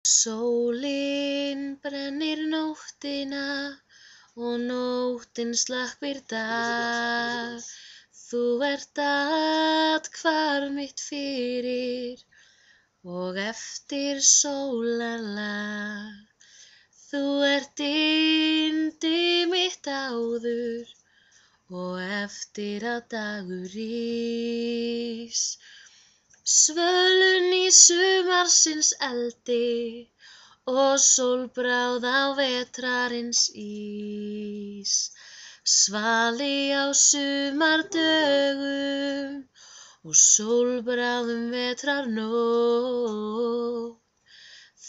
Sólin brennir nóttina og nóttin slökkvir dag. Þú ert athvarf mitt fyrir og eftir sólarlag. Þú ert yndi mitt áður og eftir að dagur rís. Svölun í sumarsins eldi og sólbráð á vetrarins ís. Svali á sumardögum og sólbráðum vetrarnótt.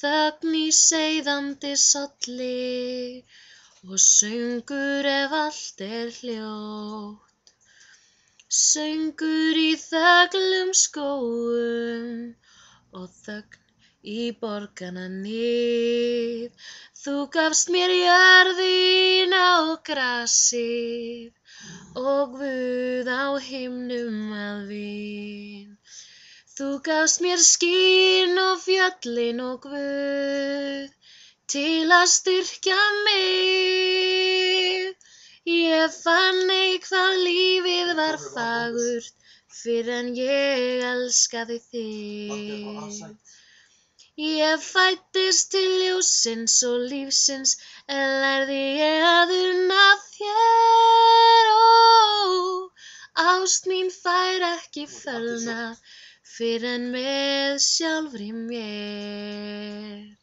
Þögn í seiðandi solli og söngur ef allt hljótt. Söngur í þöglum skógum og þögn í borganna nið. Þú gafst mér jörðina og grasið og guð á himnum að vin. Þú gafst mér skýn og fjöllin og guð til að styrkja mig. Ég fann ei hvað lífið var fagurt fyrr en ég elskaði þig. Ég fæddist til ljóssins og lífsins en lærði ég að unna þér. Ást mín fær ekki fölna fyrr en með sjálfri mér.